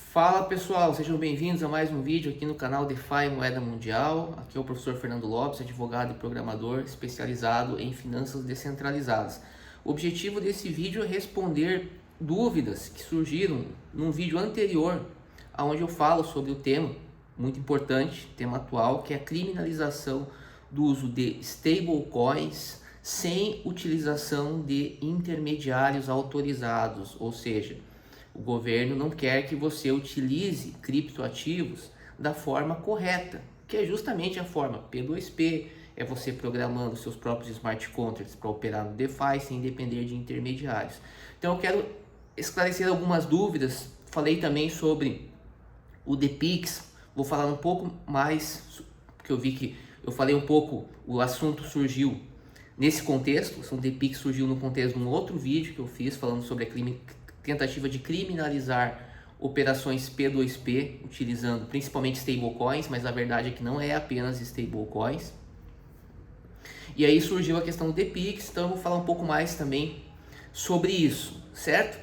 Fala pessoal, sejam bem-vindos a mais um vídeo aqui no canal DeFi Moeda Mundial. Aqui é o professor Fernando Lopes, advogado e programador especializado em finanças descentralizadas. O objetivo desse vídeo é responder dúvidas que surgiram num vídeo anterior, onde eu falo sobre o tema muito importante, tema atual, que é a criminalização do uso de stablecoins sem utilização de intermediários autorizados, ou seja, o governo não quer que você utilize criptoativos da forma correta, que é justamente a forma P2P, é você programando seus próprios smart contracts para operar no DeFi sem depender de intermediários. Então eu quero esclarecer algumas dúvidas. Falei também sobre o DPix, vou falar um pouco mais, porque eu vi que eu falei um pouco, o assunto surgiu nesse contexto, o DPix surgiu no contexto de um outro vídeo que eu fiz falando sobre a tentativa de criminalizar operações P2P, utilizando principalmente stablecoins, mas a verdade é que não é apenas stablecoins. E aí surgiu a questão do DPix, então eu vou falar um pouco mais também sobre isso, certo?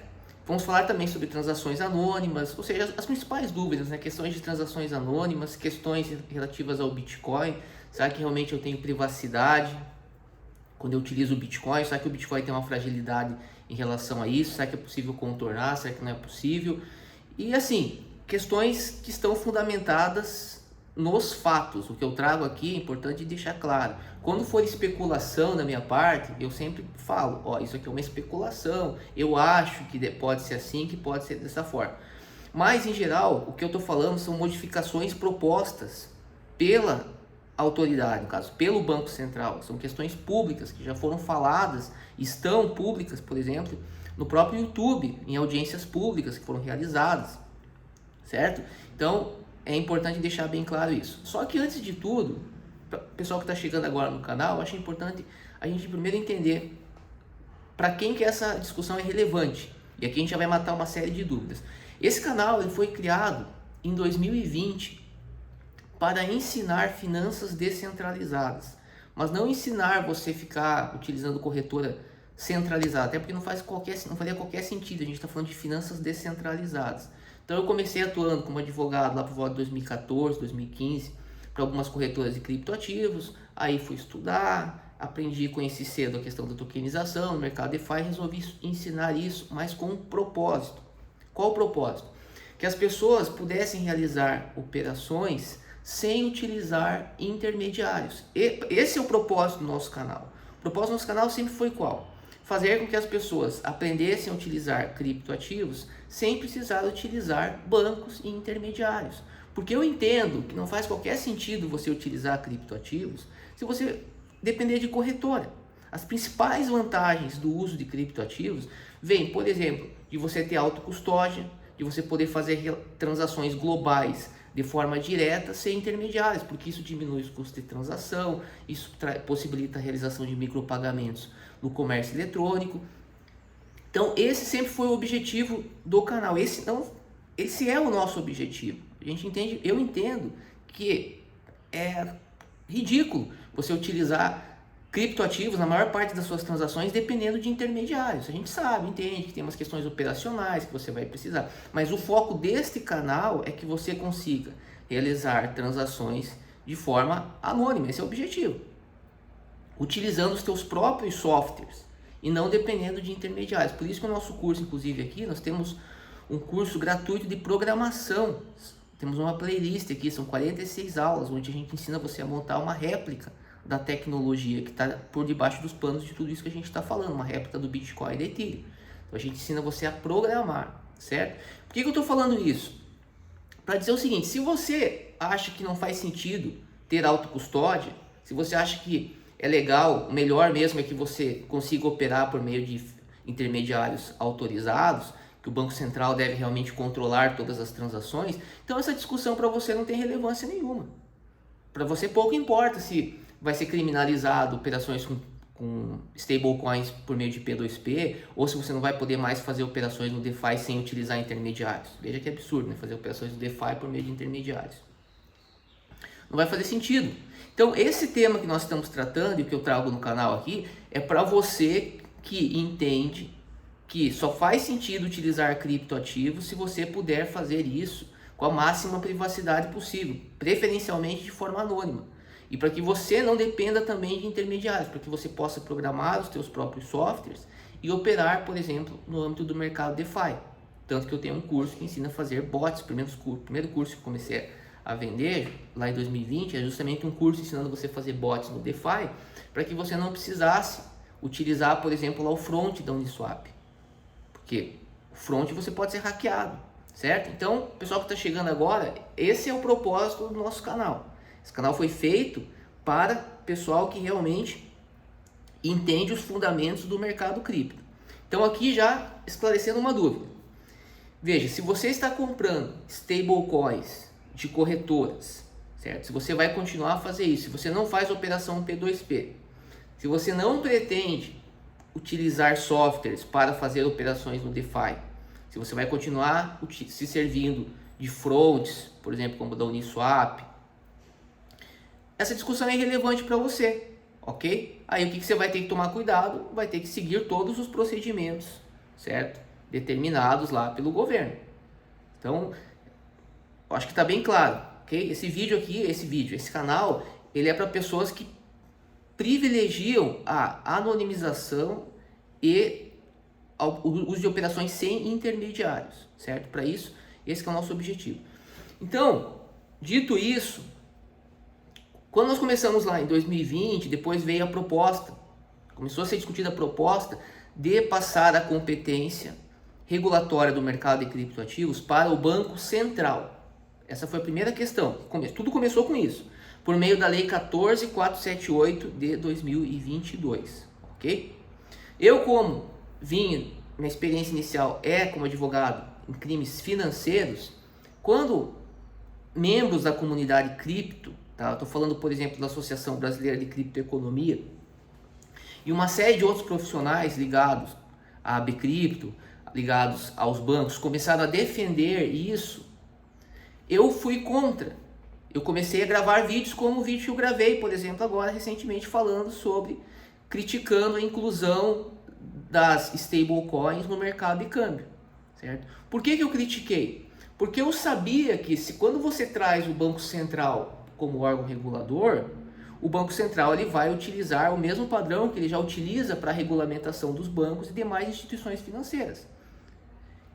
Vamos falar também sobre transações anônimas, ou seja, as principais dúvidas, né? Questões de transações anônimas, questões relativas ao Bitcoin, será que realmente eu tenho privacidade quando eu utilizo o Bitcoin? Será que o Bitcoin tem uma fragilidade em relação a isso? Será que é possível contornar? Será que não é possível? E assim, questões que estão fundamentadas nos fatos. O que eu trago aqui é importante deixar claro. Quando for especulação da minha parte, eu sempre falo, ó, isso aqui é uma especulação, eu acho que pode ser assim, que pode ser dessa forma. Mas, em geral, o que eu estou falando são modificações propostas pela autoridade, no caso, pelo Banco Central. São questões públicas que já foram faladas, estão públicas, por exemplo, no próprio YouTube, em audiências públicas que foram realizadas, certo? Então, é importante deixar bem claro isso. Só que antes de tudo, para o pessoal que está chegando agora no canal, eu acho importante a gente primeiro entender para quem que essa discussão é relevante. E aqui a gente já vai matar uma série de dúvidas. Esse canal ele foi criado em 2020 para ensinar finanças descentralizadas, mas não ensinar você ficar utilizando corretora centralizada, até porque não faria qualquer sentido. A gente está falando de finanças descentralizadas. Então eu comecei atuando como advogado lá por volta de 2014, 2015, para algumas corretoras de criptoativos. Aí fui estudar, aprendi, conheci cedo a questão da tokenização no mercado DeFi, resolvi ensinar isso, mas com um propósito. Qual o propósito? Que as pessoas pudessem realizar operações sem utilizar intermediários. Esse é o propósito do nosso canal. O propósito do nosso canal sempre foi qual? Fazer com que as pessoas aprendessem a utilizar criptoativos sem precisar utilizar bancos e intermediários. Porque eu entendo que não faz qualquer sentido você utilizar criptoativos se você depender de corretora. As principais vantagens do uso de criptoativos vêm, por exemplo, de você ter autocustódia, de você poder fazer transações globais de forma direta, sem intermediários, porque isso diminui os custos de transação, isso possibilita a realização de micropagamentos no comércio eletrônico. Então, esse sempre foi o objetivo do canal. Esse é o nosso objetivo. A gente entende, eu entendo que é ridículo você utilizar criptoativos na maior parte das suas transações dependendo de intermediários. A gente sabe, entende que tem umas questões operacionais que você vai precisar, mas o foco deste canal é que você consiga realizar transações de forma anônima. Esse é o objetivo, utilizando os teus próprios softwares e não dependendo de intermediários. Por isso que o nosso curso, inclusive aqui, nós temos um curso gratuito de programação. Temos uma playlist aqui, são 46 aulas, onde a gente ensina você a montar uma réplica da tecnologia que está por debaixo dos panos de tudo isso que a gente está falando, uma réplica do Bitcoin e da Ethereum. Então a gente ensina você a programar, certo? Por que eu estou falando isso? Para dizer o seguinte: se você acha que não faz sentido ter autocustódia, se você acha que é legal, o melhor mesmo é que você consiga operar por meio de intermediários autorizados, que o Banco Central deve realmente controlar todas as transações, então essa discussão para você não tem relevância nenhuma. Para você pouco importa se vai ser criminalizado operações com stablecoins por meio de P2P, ou se você não vai poder mais fazer operações no DeFi sem utilizar intermediários. Veja que absurdo, né? Fazer operações no DeFi por meio de intermediários. Não vai fazer sentido. Então, esse tema que nós estamos tratando e que eu trago no canal aqui é para você que entende que só faz sentido utilizar criptoativos se você puder fazer isso com a máxima privacidade possível, preferencialmente de forma anônima. E para que você não dependa também de intermediários, para que você possa programar os seus próprios softwares e operar, por exemplo, no âmbito do mercado DeFi. Tanto que eu tenho um curso que ensina a fazer bots. O primeiro curso que eu comecei a vender lá em 2020 é justamente um curso ensinando você a fazer bots no DeFi, para que você não precisasse utilizar, por exemplo, lá o front da Uniswap. Porque o front você pode ser hackeado, certo? Então, pessoal que está chegando agora, esse é o propósito do nosso canal. Esse canal foi feito para pessoal que realmente entende os fundamentos do mercado cripto. Então aqui já esclarecendo uma dúvida. Veja, se você está comprando stablecoins de corretoras, certo? Se você vai continuar a fazer isso, se você não faz operação P2P, se você não pretende utilizar softwares para fazer operações no DeFi, se você vai continuar se servindo de fronts, por exemplo, como da Uniswap, essa discussão é relevante para você, ok? Aí o que você vai ter que tomar cuidado? Vai ter que seguir todos os procedimentos, certo? Determinados lá pelo governo. Então, eu acho que está bem claro, ok? Esse canal, ele é para pessoas que privilegiam a anonimização e o uso de operações sem intermediários, certo? Para isso, esse é o nosso objetivo. Então, dito isso, quando nós começamos lá em 2020, depois veio a proposta, começou a ser discutida a proposta de passar a competência regulatória do mercado de criptoativos para o Banco Central. Essa foi a primeira questão. Tudo começou com isso, por meio da Lei 14.478 de 2022, ok? Eu, como minha experiência inicial é como advogado em crimes financeiros, quando membros da comunidade cripto, tá? Estou falando, por exemplo, da Associação Brasileira de Criptoeconomia e uma série de outros profissionais ligados à Bcrypto, ligados aos bancos, começaram a defender isso, eu fui contra. Eu comecei a gravar vídeos como o vídeo que eu gravei, por exemplo, agora recentemente, falando sobre, criticando a inclusão das stablecoins no mercado de câmbio, certo? Por que eu critiquei? Porque eu sabia que quando você traz o Banco Central como órgão regulador, o Banco Central ele vai utilizar o mesmo padrão que ele já utiliza para a regulamentação dos bancos e demais instituições financeiras.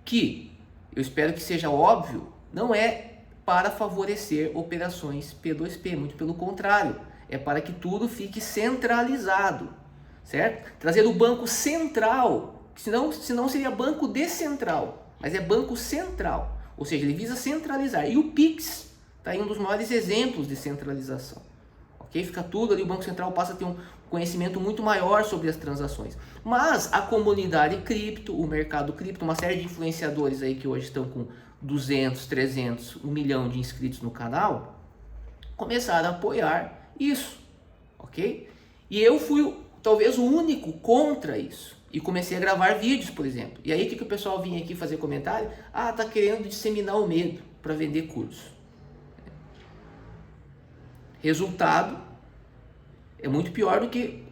Que, eu espero que seja óbvio, não é para favorecer operações P2P, muito pelo contrário, é para que tudo fique centralizado, certo? Trazer o Banco Central, senão seria Banco Decentral, mas é Banco Central, ou seja, ele visa centralizar. E o Pix está aí um dos maiores exemplos de centralização. Ok? Fica tudo ali, o Banco Central passa a ter um conhecimento muito maior sobre as transações. Mas a comunidade cripto, o mercado cripto, uma série de influenciadores aí que hoje estão com 200, 300, 1 milhão de inscritos no canal, começaram a apoiar isso, ok? E eu fui talvez o único contra isso. E comecei a gravar vídeos, por exemplo. E aí o que o pessoal vinha aqui fazer comentário? Ah, tá querendo disseminar o medo para vender curso. Resultado é muito pior do que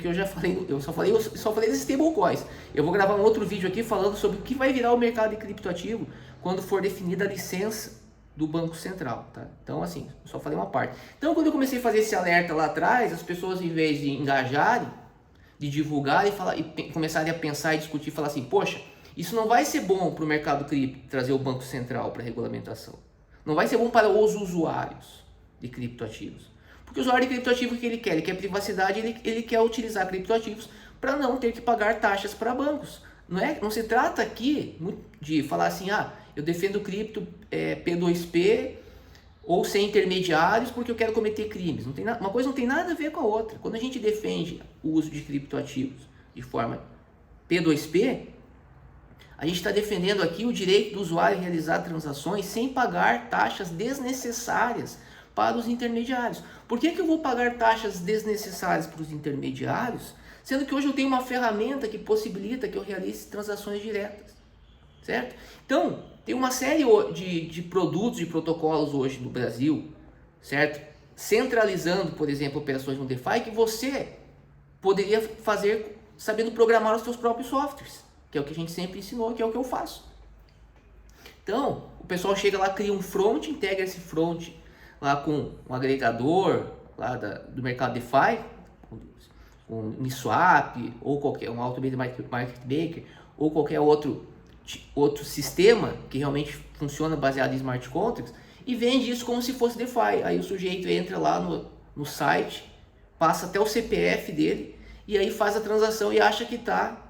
eu já falei. Eu só falei desses stablecoins. Eu vou gravar um outro vídeo aqui falando sobre o que vai virar o mercado de criptoativo quando for definida a licença do Banco Central, tá? Então, assim, eu só falei uma parte. Então, quando eu comecei a fazer esse alerta lá atrás, as pessoas, em vez de engajarem, de divulgar e começarem a pensar e discutir, falar assim, poxa, isso não vai ser bom para o mercado cripto trazer o Banco Central para regulamentação. Não vai ser bom para os usuários de criptoativos. Porque o usuário de criptoativo, o que ele quer? Ele quer privacidade, ele quer utilizar criptoativos para não ter que pagar taxas para bancos. Não se trata aqui de falar assim, eu defendo cripto P2P ou sem intermediários porque eu quero cometer crimes. Uma coisa não tem nada a ver com a outra. Quando a gente defende o uso de criptoativos de forma P2P, a gente está defendendo aqui o direito do usuário realizar transações sem pagar taxas desnecessárias para os intermediários. Por que eu vou pagar taxas desnecessárias para os intermediários, sendo que hoje eu tenho uma ferramenta que possibilita que eu realize transações diretas, certo? Então, tem uma série de produtos e protocolos hoje no Brasil, certo? Centralizando, por exemplo, operações no DeFi que você poderia fazer sabendo programar os seus próprios softwares, que é o que a gente sempre ensinou, que é o que eu faço. Então, o pessoal chega lá, cria um front, integra esse front lá com um agregador lá do mercado DeFi, um Uniswap, ou qualquer um Automated Market Maker, ou qualquer outro sistema que realmente funciona baseado em smart contracts, e vende isso como se fosse DeFi. Aí o sujeito entra lá no site, passa até o CPF dele, e aí faz a transação e acha que está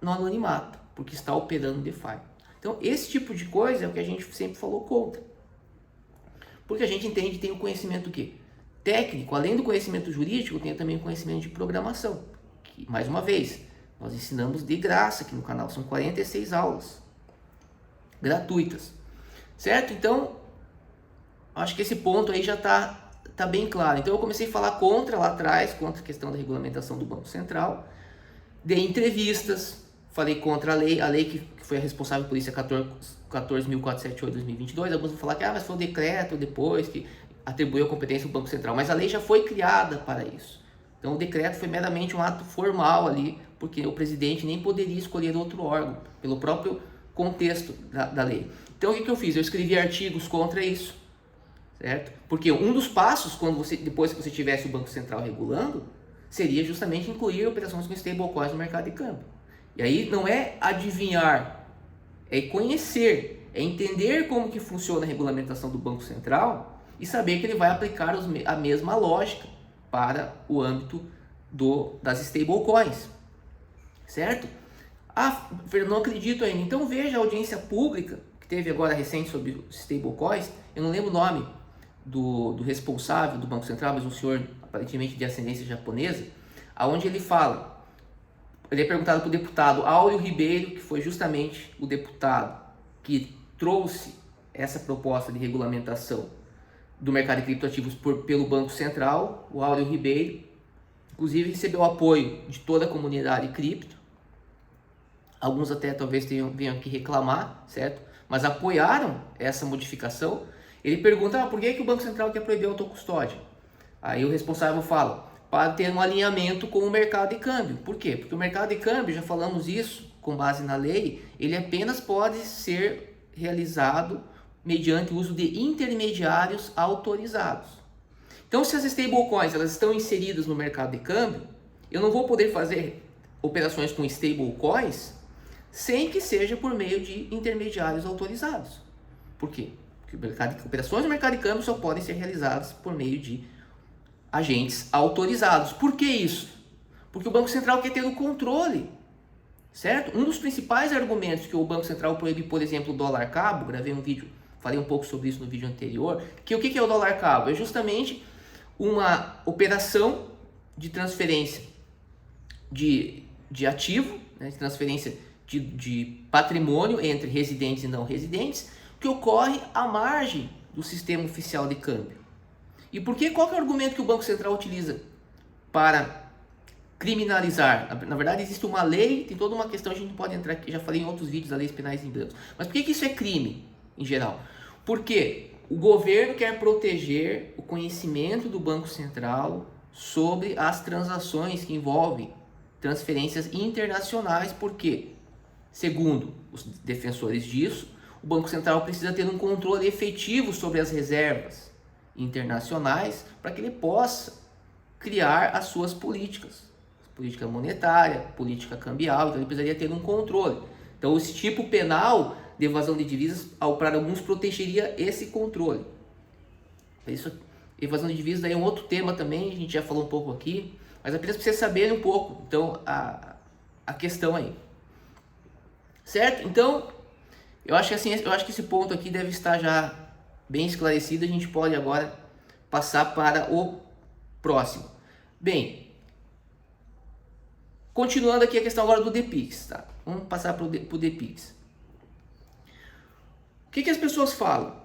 no anonimato, porque está operando DeFi. Então, esse tipo de coisa é o que a gente sempre falou contra. Porque a gente entende, tem o conhecimento o quê? Técnico, além do conhecimento jurídico, tem também o conhecimento de programação. Que, mais uma vez, nós ensinamos de graça aqui no canal, são 46 aulas gratuitas. Certo? Então, acho que esse ponto aí já está bem claro. Então, eu comecei a falar contra lá atrás, contra a questão da regulamentação do Banco Central. Dei entrevistas, falei contra a lei que foi a responsável por isso, é 14.478 de 2022. Alguns vão falar que mas foi o decreto depois que atribuiu a competência ao Banco Central. Mas a lei já foi criada para isso. Então o decreto foi meramente um ato formal ali, porque o presidente nem poderia escolher outro órgão, pelo próprio contexto da lei. Então o que eu fiz? Eu escrevi artigos contra isso, certo? Porque um dos passos, depois que você tivesse o Banco Central regulando, seria justamente incluir operações com stablecoins no mercado de câmbio. E aí não é adivinhar, é conhecer, é entender como que funciona a regulamentação do Banco Central e saber que ele vai aplicar a mesma lógica para o âmbito das stablecoins, certo? Eu não acredito ainda. Então veja a audiência pública que teve agora recente sobre os stablecoins. Eu não lembro o nome do responsável do Banco Central, mas um senhor aparentemente de ascendência japonesa, aonde ele fala, ele é perguntado para o deputado Áureo Ribeiro, que foi justamente o deputado que trouxe essa proposta de regulamentação do mercado de criptoativos pelo Banco Central. O Áureo Ribeiro, inclusive, recebeu o apoio de toda a comunidade cripto. Alguns até talvez venham aqui reclamar, certo? Mas apoiaram essa modificação. Ele pergunta, por que o Banco Central quer proibir a autocustódia? Aí o responsável fala, para ter um alinhamento com o mercado de câmbio. Por quê? Porque o mercado de câmbio, já falamos isso com base na lei, ele apenas pode ser realizado mediante o uso de intermediários autorizados. Então, se as stablecoins elas estão inseridas no mercado de câmbio, eu não vou poder fazer operações com stablecoins sem que seja por meio de intermediários autorizados. Por quê? Porque operações no mercado de câmbio só podem ser realizadas por meio de agentes autorizados. Por que isso? Porque o Banco Central quer ter o controle, certo? Um dos principais argumentos que o Banco Central proíbe, por exemplo, o dólar cabo, gravei um vídeo, falei um pouco sobre isso no vídeo anterior, que o que é o dólar cabo? É justamente uma operação de transferência de ativo, né, de transferência de patrimônio entre residentes e não residentes, que ocorre à margem do sistema oficial de câmbio. E por que? Qual que é o argumento que o Banco Central utiliza para criminalizar? Na verdade, existe uma lei, tem toda uma questão, a gente não pode entrar aqui, já falei em outros vídeos da leis penais em brancos. Mas por que isso é crime, em geral? Porque o governo quer proteger o conhecimento do Banco Central sobre as transações que envolvem transferências internacionais, porque, segundo os defensores disso, o Banco Central precisa ter um controle efetivo sobre as reservas internacionais para que ele possa criar as suas políticas, política monetária, política cambial. Então ele precisaria ter um controle. Então esse tipo penal de evasão de divisas, para alguns, protegeria esse controle. Isso, evasão de divisas daí é um outro tema também, a gente já falou um pouco aqui, mas apenas para vocês saberem um pouco então a questão aí, certo? Então eu acho que esse ponto aqui deve estar já bem esclarecido. A gente pode agora passar para o próximo. Bem, continuando aqui a questão agora do DPix, tá? Vamos passar para o DPix. O que as pessoas falam?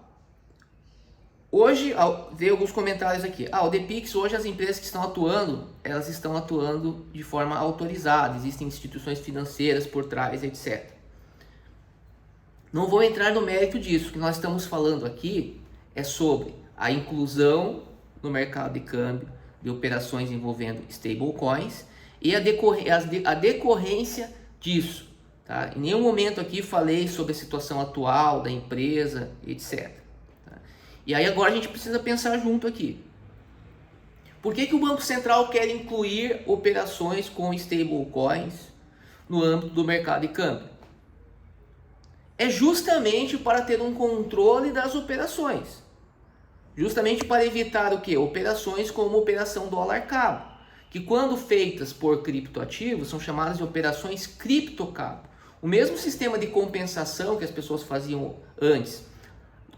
Hoje, veio alguns comentários aqui. O DPix, hoje as empresas que estão atuando, elas estão atuando de forma autorizada. Existem instituições financeiras por trás, etc. Não vou entrar no mérito disso. O que nós estamos falando aqui é sobre a inclusão no mercado de câmbio de operações envolvendo stablecoins e a decorrência disso Tá? Em nenhum momento aqui falei sobre a situação atual da empresa, etc. Tá? E aí agora a gente precisa pensar junto aqui. Por que o Banco Central quer incluir operações com stablecoins no âmbito do mercado de câmbio? É justamente para ter um controle das operações. Justamente para evitar o quê? Operações como operação dólar-cabo, que quando feitas por criptoativos são chamadas de operações criptocabo. O mesmo sistema de compensação que as pessoas faziam antes.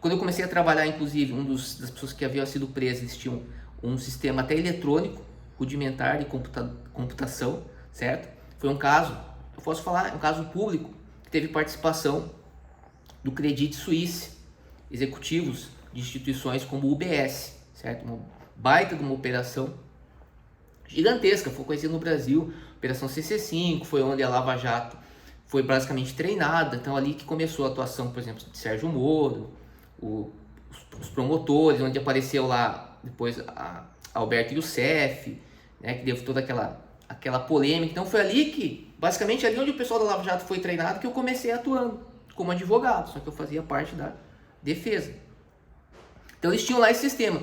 Quando eu comecei a trabalhar, inclusive, das pessoas que haviam sido presas, eles tinham um sistema até eletrônico, rudimentar de computação, certo? Foi um caso, eu posso falar, um caso público, que teve participação do Credit Suisse, executivos de instituições como o UBS, certo? Uma baita de uma operação gigantesca, foi conhecida no Brasil, Operação CC5, foi onde a Lava Jato foi basicamente treinada, então ali que começou a atuação, por exemplo, de Sérgio Moro, os promotores, onde apareceu lá depois a Alberto Youssef, né, que deu toda aquela polêmica. Então foi ali que, basicamente ali onde o pessoal da Lava Jato foi treinado, que eu comecei atuando como advogado, só que eu fazia parte da defesa. Então eles tinham lá esse sistema.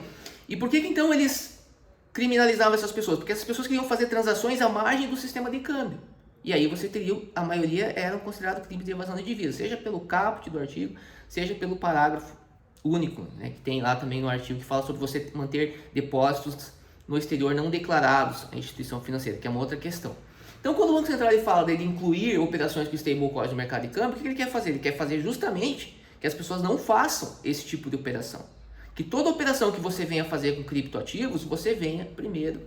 E por que então eles criminalizavam essas pessoas? Porque essas pessoas queriam fazer transações à margem do sistema de câmbio. E aí você teria, a maioria eram considerados crimes de evasão de divisas, seja pelo caput do artigo, seja pelo parágrafo único, né, que tem lá também no artigo que fala sobre você manter depósitos no exterior não declarados à instituição financeira, que é uma outra questão. Então, quando o Banco Central ele fala de incluir operações com stablecoins no mercado de câmbio, o que ele quer fazer? Ele quer fazer justamente que as pessoas não façam esse tipo de operação. Que toda operação que você venha fazer com criptoativos, você venha primeiro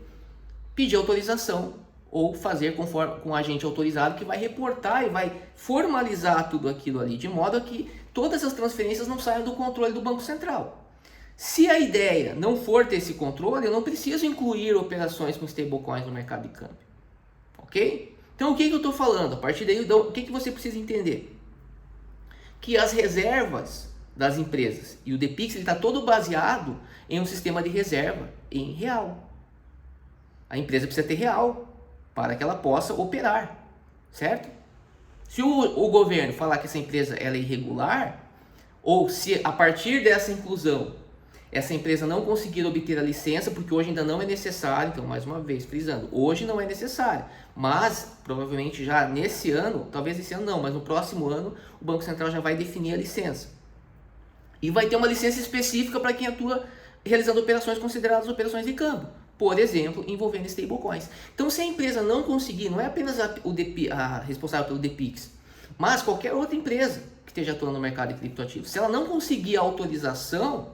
pedir autorização ou fazer conforme com um agente autorizado que vai reportar e vai formalizar tudo aquilo ali, de modo a que todas as transferências não saiam do controle do Banco Central. Se a ideia não for ter esse controle, eu não preciso incluir operações com stablecoins no mercado de câmbio. Ok? Então o que eu estou falando? A partir daí, o que você precisa entender? Que as reservas das empresas e o DPix está todo baseado em um sistema de reserva em real. A empresa precisa ter real para que ela possa operar, certo? Se o governo falar que essa empresa ela é irregular, ou se a partir dessa inclusão essa empresa não conseguir obter a licença, porque hoje ainda não é necessário, então mais uma vez frisando, hoje não é necessário, mas provavelmente já nesse ano, talvez esse ano não, mas no próximo ano o Banco Central já vai definir a licença. E vai ter uma licença específica para quem atua realizando operações consideradas operações de câmbio. Por exemplo, envolvendo stablecoins. Então, se a empresa não conseguir, não é apenas a responsável pelo DPix, mas qualquer outra empresa que esteja atuando no mercado de criptoativos, se ela não conseguir a autorização,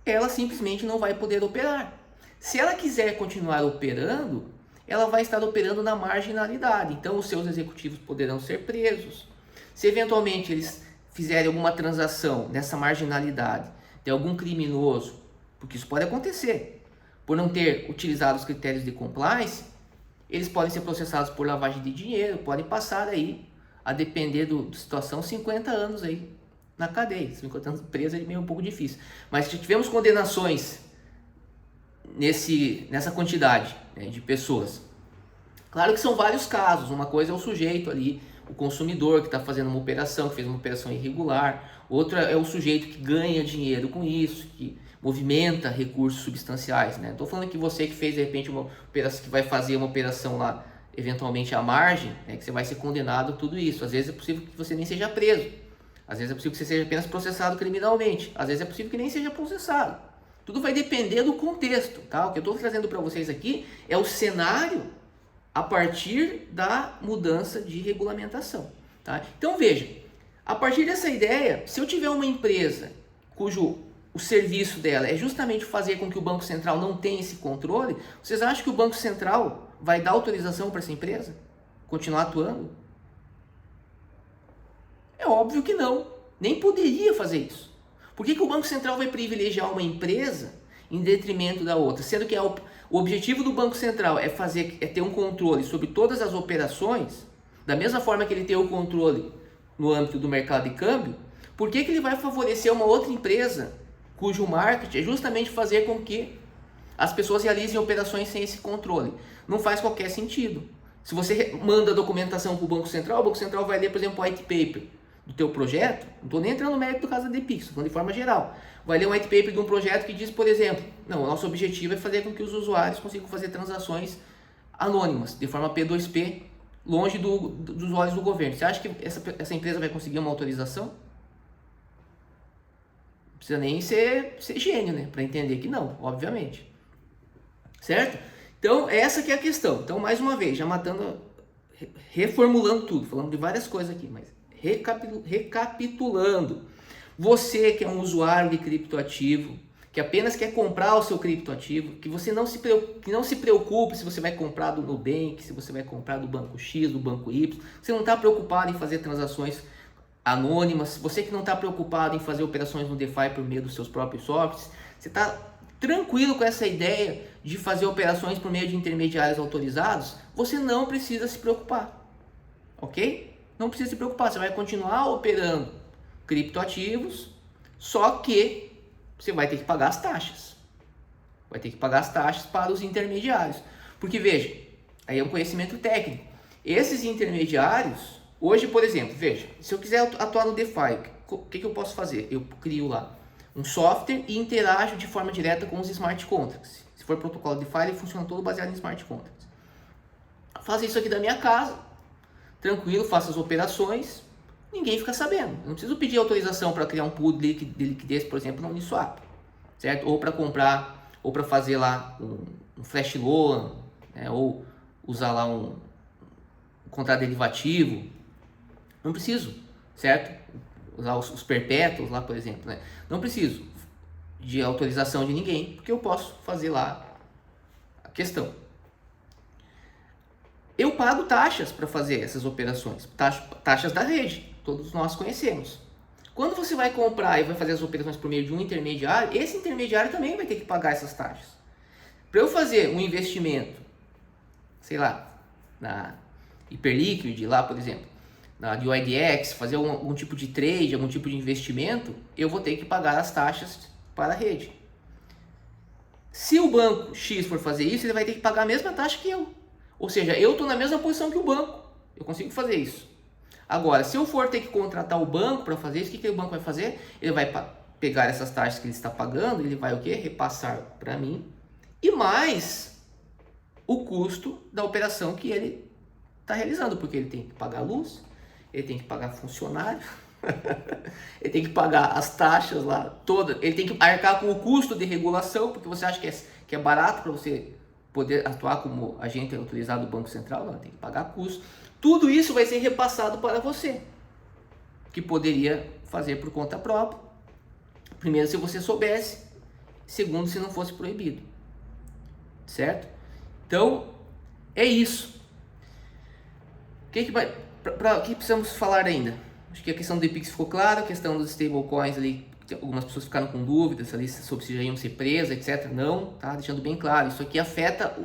ela simplesmente não vai poder operar. Se ela quiser continuar operando, ela vai estar operando na marginalidade. Então, os seus executivos poderão ser presos. Se eventualmente eles fizerem alguma transação nessa marginalidade de algum criminoso, porque isso pode acontecer, por não ter utilizado os critérios de compliance, eles podem ser processados por lavagem de dinheiro, podem passar aí, a depender da situação, 50 anos aí na cadeia. 50 anos preso é meio um pouco difícil. Mas se tivemos condenações nessa quantidade, né, de pessoas, claro que são vários casos. Uma coisa é o sujeito ali, o consumidor que está fazendo uma operação, que fez uma operação irregular. Outra é o sujeito que ganha dinheiro com isso, que movimenta recursos substanciais, né? Estou falando que você que fez de repente uma operação, que vai fazer uma operação lá, eventualmente à margem, né, que você vai ser condenado a tudo isso. Às vezes é possível que você nem seja preso, às vezes é possível que você seja apenas processado criminalmente, às vezes é possível que nem seja processado. Tudo vai depender do contexto, tá? O que eu estou trazendo para vocês aqui é o cenário a partir da mudança de regulamentação, tá? Então veja, a partir dessa ideia, se eu tiver uma empresa cujo o serviço dela é justamente fazer com que o Banco Central não tenha esse controle, vocês acham que o Banco Central vai dar autorização para essa empresa continuar atuando? É óbvio que não, nem poderia fazer isso. Por que o Banco Central vai privilegiar uma empresa em detrimento da outra, sendo que o objetivo do Banco Central é ter um controle sobre todas as operações, da mesma forma que ele tem o controle no âmbito do mercado de câmbio? Por que ele vai favorecer uma outra empresa cujo marketing é justamente fazer com que as pessoas realizem operações sem esse controle? Não faz qualquer sentido. Se você manda a documentação para o Banco Central vai ler, por exemplo, o white paper do teu projeto. Não estou nem entrando no mérito do caso da DPix, estou falando de forma geral. Vai ler um white paper de um projeto que diz, por exemplo, não, o nosso objetivo é fazer com que os usuários consigam fazer transações anônimas, de forma P2P, longe dos olhos do governo. Você acha que essa empresa vai conseguir uma autorização? Não precisa nem ser gênio, né, para entender que não, obviamente. Certo? Então, essa que é a questão. Então, mais uma vez, já reformulando tudo, falando de várias coisas aqui, mas recapitulando. Você que é um usuário de criptoativo, que apenas quer comprar o seu criptoativo, que você não se preocupe se você vai comprar do Nubank, se você vai comprar do banco X, do banco Y, você não está preocupado em fazer transações anônimas, você que não está preocupado em fazer operações no DeFi por meio dos seus próprios softwares, você está tranquilo com essa ideia de fazer operações por meio de intermediários autorizados, você não precisa se preocupar, ok? Não precisa se preocupar, você vai continuar operando criptoativos, só que você vai ter que pagar as taxas. Vai ter que pagar as taxas para os intermediários. Porque veja, aí é um conhecimento técnico. Esses intermediários, hoje, por exemplo, veja, se eu quiser atuar no DeFi, o que eu posso fazer? Eu crio lá um software e interajo de forma direta com os smart contracts. Se for protocolo DeFi, ele funciona todo baseado em smart contracts. Faço isso aqui da minha casa, tranquilo, faço as operações, ninguém fica sabendo. Eu não preciso pedir autorização para criar um pool de liquidez, por exemplo, na Uniswap, certo? Ou para comprar, ou para fazer lá um flash loan, né? Ou usar lá um contrato derivativo. Não preciso, certo? Usar os perpétuos lá, por exemplo, né? Não preciso de autorização de ninguém, porque eu posso fazer lá a questão. Eu pago taxas para fazer essas operações, taxas da rede, todos nós conhecemos. Quando você vai comprar e vai fazer as operações por meio de um intermediário, esse intermediário também vai ter que pagar essas taxas. Para eu fazer um investimento, sei lá, na Hyperliquid, lá por exemplo, na UIDX, fazer algum tipo de trade, algum tipo de investimento, eu vou ter que pagar as taxas para a rede. Se o banco X for fazer isso, ele vai ter que pagar a mesma taxa que eu. Ou seja, eu estou na mesma posição que o banco. Eu consigo fazer isso. Agora, se eu for ter que contratar o banco para fazer isso, o que o banco vai fazer? Ele vai pegar essas taxas que ele está pagando, ele vai o quê? Repassar para mim. E mais o custo da operação que ele está realizando. Porque ele tem que pagar luz, ele tem que pagar funcionário, ele tem que pagar as taxas lá todas, ele tem que arcar com o custo de regulação, porque você acha que é barato para você poder atuar como agente autorizado do Banco Central, não, tem que pagar custo. Tudo isso vai ser repassado para você, que poderia fazer por conta própria. Primeiro, se você soubesse. Segundo, se não fosse proibido. Certo? Então, é isso. O que precisamos falar ainda? Acho que a questão do DPix ficou clara, a questão dos stablecoins ali, algumas pessoas ficaram com dúvidas ali sobre se já iam ser presas, etc. Não, tá? Deixando bem claro, isso aqui afeta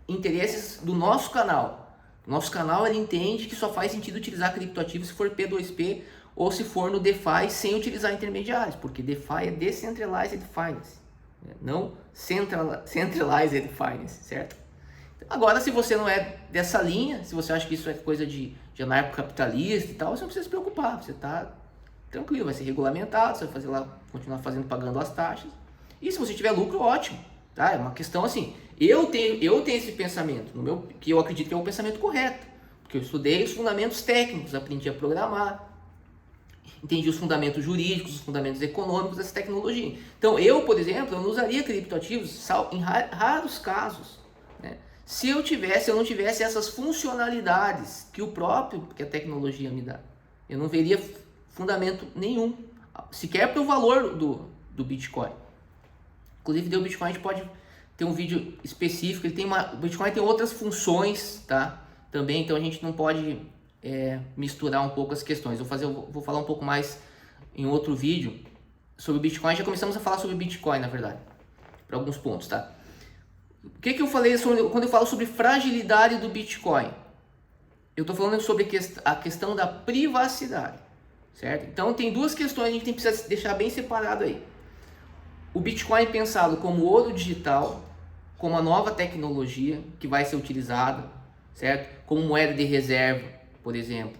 interesses do nosso canal. O nosso canal ele entende que só faz sentido utilizar criptoativos se for P2P ou se for no DeFi sem utilizar intermediários, porque DeFi é Decentralized Finance, não Centralized Finance, certo? Agora, se você não é dessa linha, se você acha que isso é coisa de anarcocapitalista e tal, você não precisa se preocupar, você está tranquilo, vai ser regulamentado, você vai fazer lá, continuar pagando as taxas. E se você tiver lucro, ótimo, tá? É uma questão assim, eu tenho esse pensamento, que eu acredito que é o pensamento correto, porque eu estudei os fundamentos técnicos, aprendi a programar, entendi os fundamentos jurídicos, os fundamentos econômicos dessa tecnologia. Então, eu, por exemplo, eu não usaria criptoativos em raros casos, né? Se eu não tivesse essas funcionalidades que a tecnologia me dá. Eu não veria fundamento nenhum, sequer para o valor do Bitcoin. Inclusive, o Bitcoin a gente pode ter um vídeo específico, o Bitcoin tem outras funções, tá? Também, então a gente não pode misturar um pouco as questões. Vou falar um pouco mais em outro vídeo sobre o Bitcoin. Já começamos a falar sobre o Bitcoin, na verdade, para alguns pontos, tá? O que eu falei quando eu falo sobre fragilidade do Bitcoin? Eu estou falando sobre a questão da privacidade, certo? Então tem duas questões que a gente precisa deixar bem separado aí. O Bitcoin pensado como ouro digital, como a nova tecnologia que vai ser utilizada, certo? como moeda de reserva, por exemplo,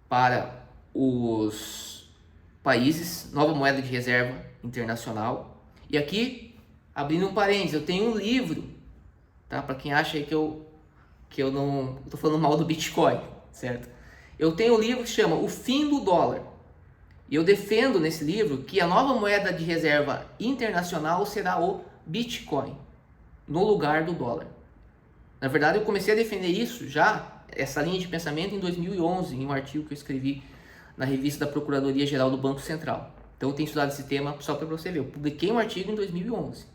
para os países, nova moeda de reserva internacional. E aqui, abrindo um parênteses, eu tenho um livro, tá? Para quem acha que eu não estou falando mal do Bitcoin, certo? Eu tenho um livro que chama O Fim do Dólar. E eu defendo nesse livro que a nova moeda de reserva internacional será o Bitcoin, no lugar do dólar. Na verdade, eu comecei a defender isso já, essa linha de pensamento, em 2011, em um artigo que eu escrevi na revista da Procuradoria-Geral do Banco Central. Então eu tenho estudado esse tema só para você ver. Eu publiquei um artigo em 2011.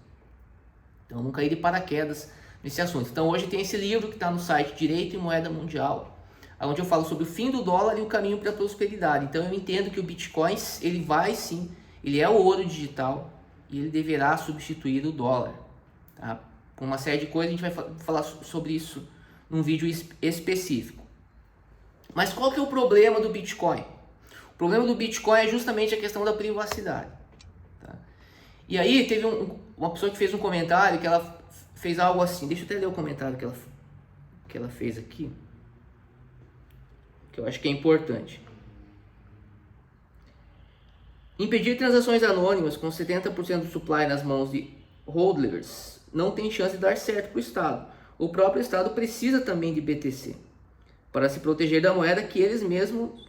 Então eu não caí de paraquedas nesse assunto. Então hoje tem esse livro que está no site Direito e Moeda Mundial, onde eu falo sobre o fim do dólar e o caminho para a prosperidade. Então eu entendo que o Bitcoin, ele vai sim, ele é o ouro digital e ele deverá substituir o dólar. Tá? Com uma série de coisas, a gente vai falar sobre isso num vídeo específico. Mas qual que é o problema do Bitcoin? O problema do Bitcoin é justamente a questão da privacidade. Tá? E aí teve uma pessoa que fez um comentário que ela fez algo assim. Deixa eu até ler o comentário que ela fez aqui, que eu acho que é importante. Impedir transações anônimas com 70% do supply nas mãos de hodlers não tem chance de dar certo para o Estado. O próprio Estado precisa também de BTC para se proteger da moeda que eles mesmos...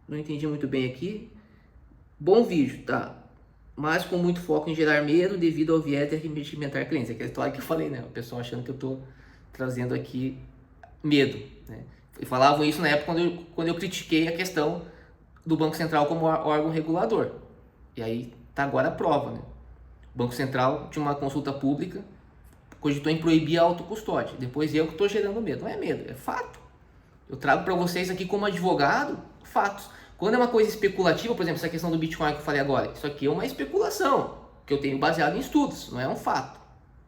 Não entendi muito bem aqui. Bom vídeo, tá? Mas com muito foco em gerar medo devido ao viés de arregimentar clientes. Aquela história que eu falei, né? O pessoal achando que eu estou trazendo aqui medo, né? E falavam isso na época quando eu critiquei a questão do Banco Central como órgão regulador. E aí tá agora a prova, né? O Banco Central tinha uma consulta pública, cogitou em proibir a autocustódia. Depois eu que estou gerando medo. Não é medo, é fato. Eu trago para vocês aqui como advogado fatos. Quando é uma coisa especulativa, por exemplo, essa questão do Bitcoin que eu falei agora, isso aqui é uma especulação que eu tenho baseado em estudos, não é um fato,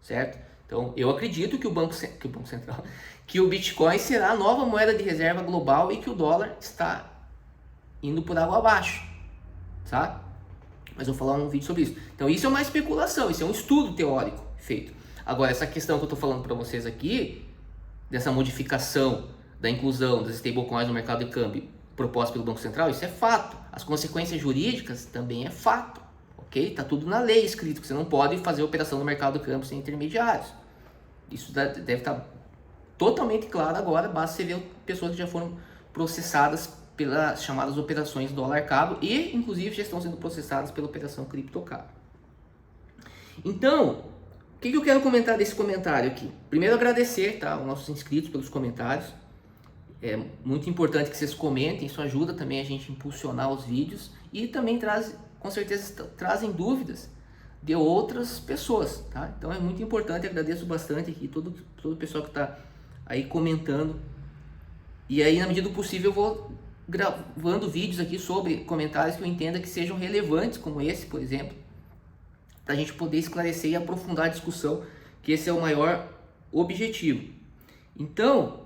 certo? Então, eu acredito que o Banco Central, que o Bitcoin será a nova moeda de reserva global e que o dólar está indo por água abaixo, tá? Mas eu vou falar um vídeo sobre isso. Então, isso é uma especulação, isso é um estudo teórico feito. Agora, essa questão que eu estou falando para vocês aqui, dessa modificação da inclusão das stablecoins no mercado de câmbio proposta pelo Banco Central, isso é fato. As consequências jurídicas também é fato, ok? Está tudo na lei escrito, que você não pode fazer operação no mercado de câmbio sem intermediários. Isso deve estar totalmente claro agora, basta você ver pessoas que já foram processadas pelas chamadas operações dólar-cabo e, inclusive, já estão sendo processadas pela operação criptocabo. Então, o que eu quero comentar desse comentário aqui? Primeiro, agradecer, tá, aos nossos inscritos pelos comentários. É muito importante que vocês comentem, isso ajuda também a gente a impulsionar os vídeos e também com certeza trazem dúvidas de outras pessoas, tá? Então é muito importante, agradeço bastante aqui todo o pessoal que está aí comentando. E aí, na medida do possível, eu vou gravando vídeos aqui sobre comentários que eu entenda que sejam relevantes, como esse, por exemplo, para a gente poder esclarecer e aprofundar a discussão, que esse é o maior objetivo. Então,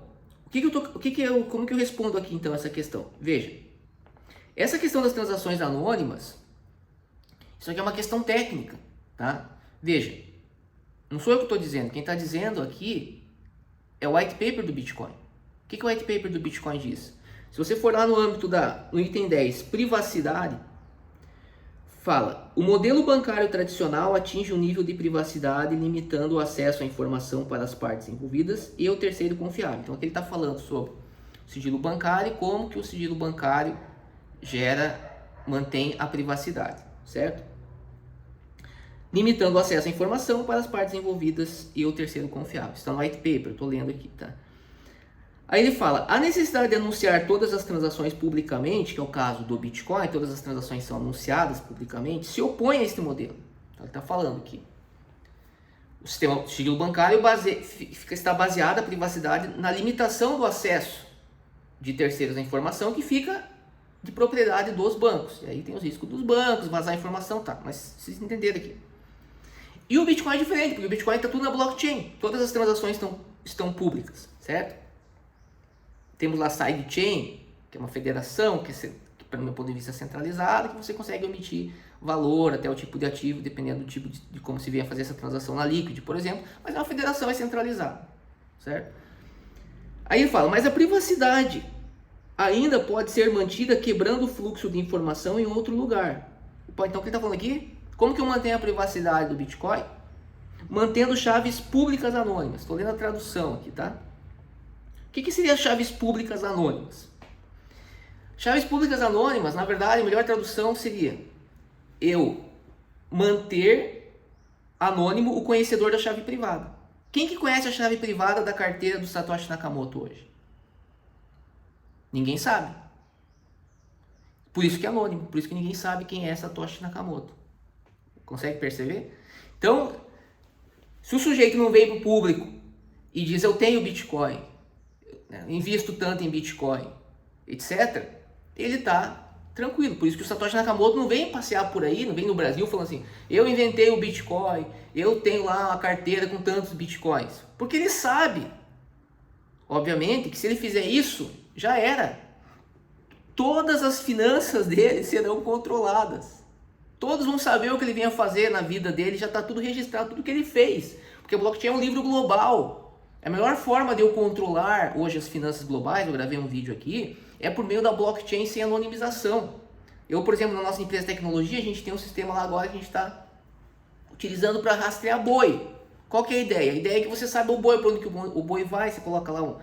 como que eu respondo aqui então essa questão? Veja, essa questão das transações anônimas, isso aqui é uma questão técnica, tá? Veja, não sou eu que estou dizendo, quem está dizendo aqui é o white paper do Bitcoin. O que o white paper do Bitcoin diz? Se você for lá no âmbito no item 10, privacidade, fala, o modelo bancário tradicional atinge um nível de privacidade limitando o acesso à informação para as partes envolvidas e o terceiro confiável. Então aqui ele está falando sobre o sigilo bancário e como que o sigilo bancário mantém a privacidade, certo? Limitando o acesso à informação para as partes envolvidas e o terceiro confiável. Está no white paper, eu estou lendo aqui, tá? Aí ele fala, a necessidade de anunciar todas as transações publicamente, que é o caso do Bitcoin, todas as transações são anunciadas publicamente, se opõe a este modelo. Então, ele está falando aqui. O sistema de sigilo bancário está baseado a privacidade na limitação do acesso de terceiros à informação que fica de propriedade dos bancos. E aí tem os riscos dos bancos, vazar informação, tá? Mas vocês entenderam aqui. E o Bitcoin é diferente, porque o Bitcoin está tudo na blockchain. Todas as transações estão públicas, certo? Temos lá a sidechain, que é uma federação, que para o meu ponto de vista é centralizada, que você consegue omitir valor até o tipo de ativo, dependendo do tipo de como se venha fazer essa transação na Liquid, por exemplo, mas é uma federação, é centralizada. certo? Aí ele fala, mas a privacidade ainda pode ser mantida quebrando o fluxo de informação em outro lugar. Então o que ele está falando aqui? Como que eu mantenho a privacidade do Bitcoin? Mantendo chaves públicas anônimas. Estou lendo a tradução aqui, tá? O que seria chaves públicas anônimas? Chaves públicas anônimas, na verdade, a melhor tradução seria eu manter anônimo o conhecedor da chave privada. Quem que conhece a chave privada da carteira do Satoshi Nakamoto hoje? Ninguém sabe. Por isso que é anônimo, por isso que ninguém sabe quem é Satoshi Nakamoto. Consegue perceber? Então, se o sujeito não vem para o público e diz eu tenho Bitcoin, invisto tanto em Bitcoin, etc., ele está tranquilo. Por isso que o Satoshi Nakamoto não vem passear por aí, não vem no Brasil falando assim, eu inventei o Bitcoin, eu tenho lá uma carteira com tantos Bitcoins. Porque ele sabe, obviamente, que se ele fizer isso, já era. Todas as finanças dele serão controladas. Todos vão saber o que ele vem a fazer na vida dele, já está tudo registrado, tudo que ele fez. Porque o blockchain é um livro global. A melhor forma de eu controlar hoje as finanças globais, eu gravei um vídeo aqui, é por meio da blockchain sem anonimização. Eu, por exemplo, na nossa empresa de tecnologia, a gente tem um sistema lá agora que a gente está utilizando para rastrear boi. Qual que é a ideia? A ideia é que você saiba o boi, para onde que o boi vai, você coloca lá,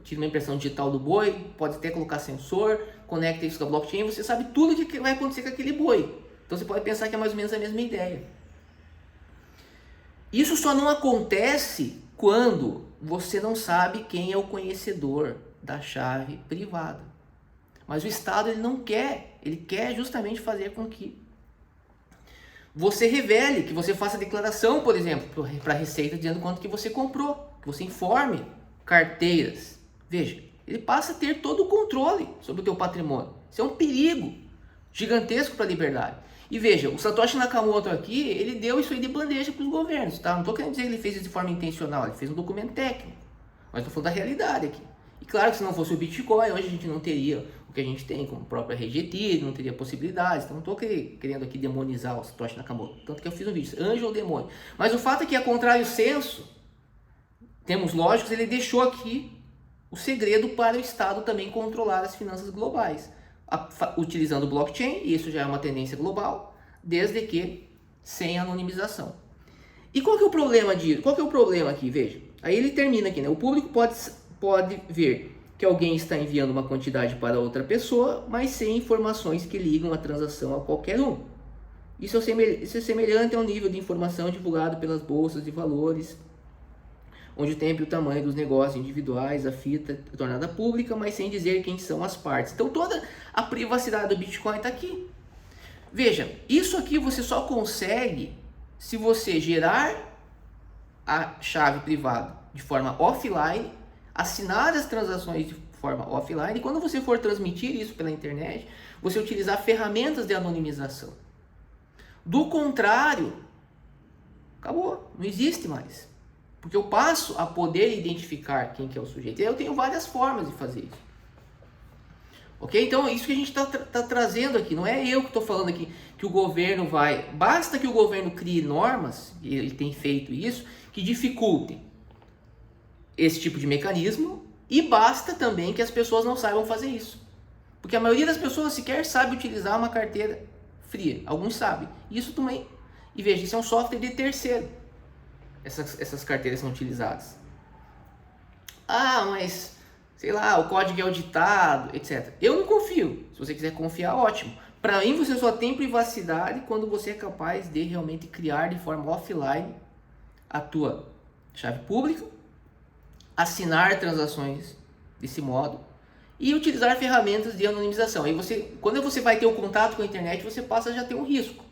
tira uma impressão digital do boi, pode até colocar sensor, conecta isso com a blockchain, você sabe tudo o que vai acontecer com aquele boi. Então você pode pensar que é mais ou menos a mesma ideia. Isso só não acontece quando você não sabe quem é o conhecedor da chave privada. Mas o Estado ele não quer, ele quer justamente fazer com que você revele, que você faça declaração, por exemplo, para a Receita dizendo quanto que você comprou, que você informe carteiras. Veja, ele passa a ter todo o controle sobre o teu patrimônio. Isso é um perigo gigantesco para a liberdade. E veja, o Satoshi Nakamoto aqui, ele deu isso aí de bandeja para os governos, tá? Não estou querendo dizer que ele fez isso de forma intencional, ele fez um documento técnico. Mas estou falando da realidade aqui. E claro que se não fosse o Bitcoin, hoje a gente não teria o que a gente tem como própria rede Ethereum, não teria possibilidades. Então não estou querendo aqui demonizar o Satoshi Nakamoto. Tanto que eu fiz um vídeo, anjo ou demônio. Mas o fato é que, a contrário senso, termos lógicos, ele deixou aqui o segredo para o Estado também controlar as finanças globais. Utilizando o blockchain, e isso já é uma tendência global, desde que sem anonimização. E qual que é o problema disso? Qual que é o problema aqui? Veja, aí ele termina aqui, né? O público pode ver que alguém está enviando uma quantidade para outra pessoa, mas sem informações que ligam a transação a qualquer um. Isso é semelhante ao nível de informação divulgado pelas bolsas de valores, onde o tempo e o tamanho dos negócios individuais, a fita é tornada pública, mas sem dizer quem são as partes. Então toda a privacidade do Bitcoin está aqui. Veja, isso aqui você só consegue se você gerar a chave privada de forma offline, assinar as transações de forma offline, e quando você for transmitir isso pela internet, você utilizar ferramentas de anonimização. Do contrário, acabou, não existe mais. Porque eu passo a poder identificar quem que é o sujeito. E eu tenho várias formas de fazer isso. Ok? Então, isso que a gente está trazendo aqui. Não é eu que estou falando aqui que o governo vai... Basta que o governo crie normas, e ele tem feito isso, que dificultem esse tipo de mecanismo. E basta também que as pessoas não saibam fazer isso. Porque a maioria das pessoas sequer sabe utilizar uma carteira fria. Alguns sabem. Isso também... E veja, isso é um software de terceiro. Essas carteiras são utilizadas. Ah, mas sei lá, o código é auditado, etc. Eu não confio. Se você quiser confiar, ótimo. Para mim, você só tem privacidade quando você é capaz de realmente criar de forma offline a tua chave pública, assinar transações desse modo e utilizar ferramentas de anonimização. Aí quando você vai ter o contato com a internet, você passa a já ter um risco.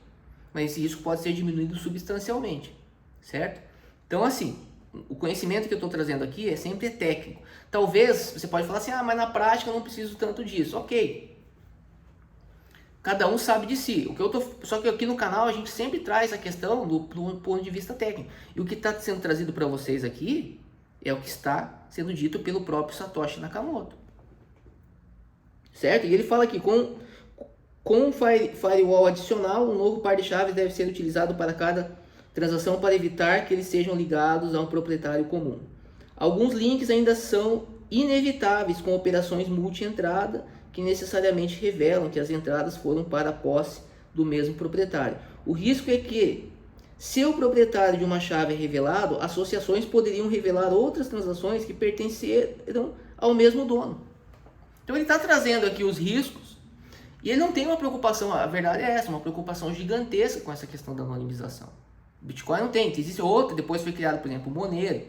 Mas esse risco pode ser diminuído substancialmente, certo? Então, assim, o conhecimento que eu estou trazendo aqui é sempre técnico. Talvez você pode falar assim, mas na prática eu não preciso tanto disso. Ok. Cada um sabe de si. Só que aqui no canal a gente sempre traz a questão do ponto de vista técnico. E o que está sendo trazido para vocês aqui é o que está sendo dito pelo próprio Satoshi Nakamoto. Certo? E ele fala aqui, com um firewall adicional, um novo par de chaves deve ser utilizado para cada transação para evitar que eles sejam ligados a um proprietário comum. Alguns links ainda são inevitáveis com operações multi-entrada que necessariamente revelam que as entradas foram para a posse do mesmo proprietário. O risco é que, se o proprietário de uma chave é revelado, associações poderiam revelar outras transações que pertenceram ao mesmo dono. Então ele está trazendo aqui os riscos e ele não tem uma preocupação, a verdade é essa, uma preocupação gigantesca com essa questão da anonimização. O Bitcoin não tem, existe outra, depois foi criado, por exemplo, o Monero,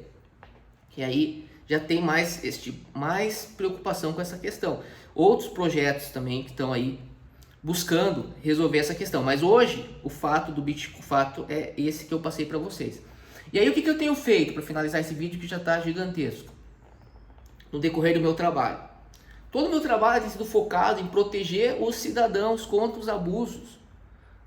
que aí já tem mais preocupação com essa questão. Outros projetos também que estão aí buscando resolver essa questão. Mas hoje, o fato do Bitcoin, o fato é esse que eu passei para vocês. E aí o que eu tenho feito para finalizar esse vídeo que já está gigantesco? No decorrer do meu trabalho. Todo o meu trabalho tem sido focado em proteger os cidadãos contra os abusos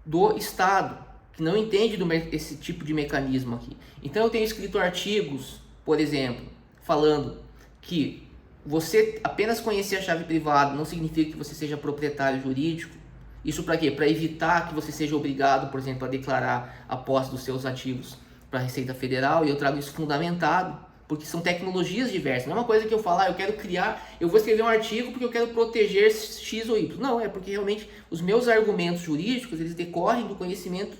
do Estado, que não entende esse tipo de mecanismo aqui. Então eu tenho escrito artigos, por exemplo, falando que você apenas conhecer a chave privada não significa que você seja proprietário jurídico. Isso para quê? Para evitar que você seja obrigado, por exemplo, a declarar a posse dos seus ativos para a Receita Federal. E eu trago isso fundamentado, porque são tecnologias diversas. Não é uma coisa que eu falar, eu quero criar, eu vou escrever um artigo porque eu quero proteger X ou Y. Não, é porque realmente os meus argumentos jurídicos, eles decorrem do conhecimento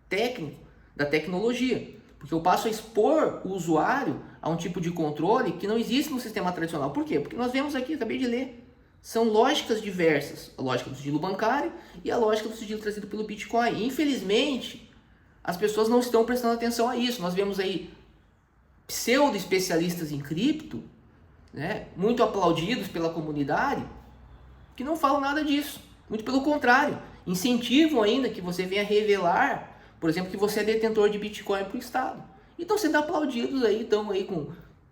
técnico da tecnologia. Porque eu passo a expor o usuário a um tipo de controle que não existe no sistema tradicional. Por quê? Porque nós vemos aqui, acabei de ler, são lógicas diversas. A lógica do sigilo bancário e a lógica do sigilo trazido pelo Bitcoin. E, infelizmente, as pessoas não estão prestando atenção a isso. Nós vemos aí pseudo-especialistas em cripto, né, muito aplaudidos pela comunidade, que não falam nada disso. Muito pelo contrário, incentivam ainda que você venha revelar, por exemplo, que você é detentor de Bitcoin para o Estado. E estão sendo aplaudidos aí, estão aí com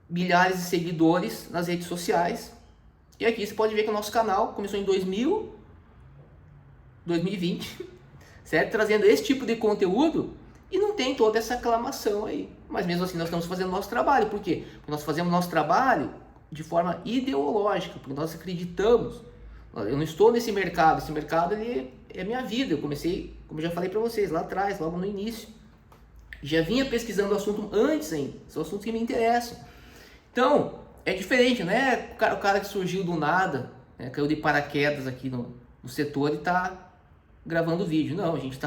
milhares de seguidores nas redes sociais. E aqui você pode ver que o nosso canal começou em 2020, certo? Trazendo esse tipo de conteúdo e não tem toda essa aclamação aí. Mas mesmo assim nós estamos fazendo o nosso trabalho. Por quê? Porque nós fazemos o nosso trabalho de forma ideológica, porque nós acreditamos. Eu não estou nesse mercado, esse mercado ele é minha vida. Eu comecei, como eu já falei para vocês, lá atrás, logo no início. Já vinha pesquisando o assunto antes ainda, são assuntos que me interessam. Então, é diferente, né? O cara que surgiu do nada, né? Caiu de paraquedas aqui no setor e está gravando vídeo. Não, a gente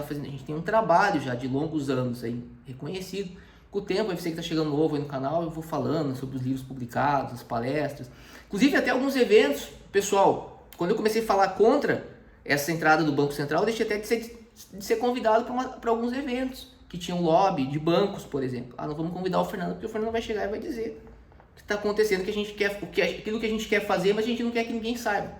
tem um trabalho já de longos anos aí, reconhecido. Com o tempo, você que está chegando novo aí no canal, eu vou falando sobre os livros publicados, as palestras, inclusive até alguns eventos. Pessoal, quando eu comecei a falar contra essa entrada do Banco Central, eu deixei até de ser convidado para alguns eventos que tinham lobby de bancos, por exemplo. Não vamos convidar o Fernando, porque o Fernando vai chegar e vai dizer o que está acontecendo, que a gente quer, aquilo que a gente quer fazer, mas a gente não quer que ninguém saiba.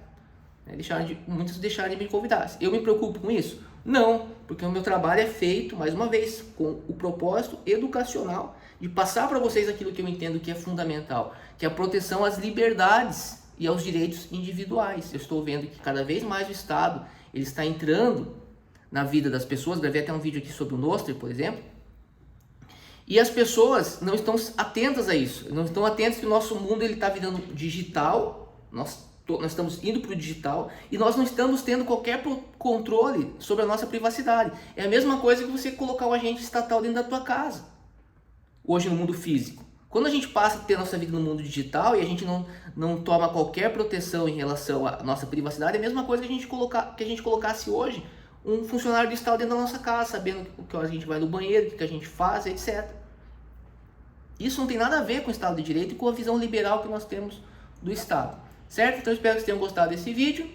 Muitos deixaram de me convidar. Eu me preocupo com isso? Não, porque o meu trabalho é feito, mais uma vez, com o propósito educacional de passar para vocês aquilo que eu entendo que é fundamental, que é a proteção às liberdades e aos direitos individuais. Eu estou vendo que cada vez mais o Estado ele está entrando na vida das pessoas. Gravei até um vídeo aqui sobre o Nostr, por exemplo, e as pessoas não estão atentas a isso, não estão atentas que o nosso mundo está virando digital, nós estamos indo para o digital e nós não estamos tendo qualquer controle sobre a nossa privacidade. É a mesma coisa que você colocar o agente estatal dentro da tua casa, hoje no mundo físico. Quando a gente passa a ter nossa vida no mundo digital e a gente não toma qualquer proteção em relação à nossa privacidade, é a mesma coisa que a gente colocasse hoje um funcionário do Estado dentro da nossa casa, sabendo o que a gente vai no banheiro, o que a gente faz, etc. Isso não tem nada a ver com o Estado de Direito e com a visão liberal que nós temos do Estado. Certo? Então espero que vocês tenham gostado desse vídeo.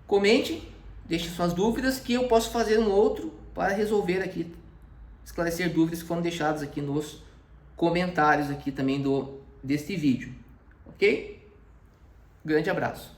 Comente, deixe suas dúvidas, que eu posso fazer um outro para resolver aqui, esclarecer dúvidas que foram deixadas aqui nos comentários aqui também deste vídeo. Ok? Grande abraço.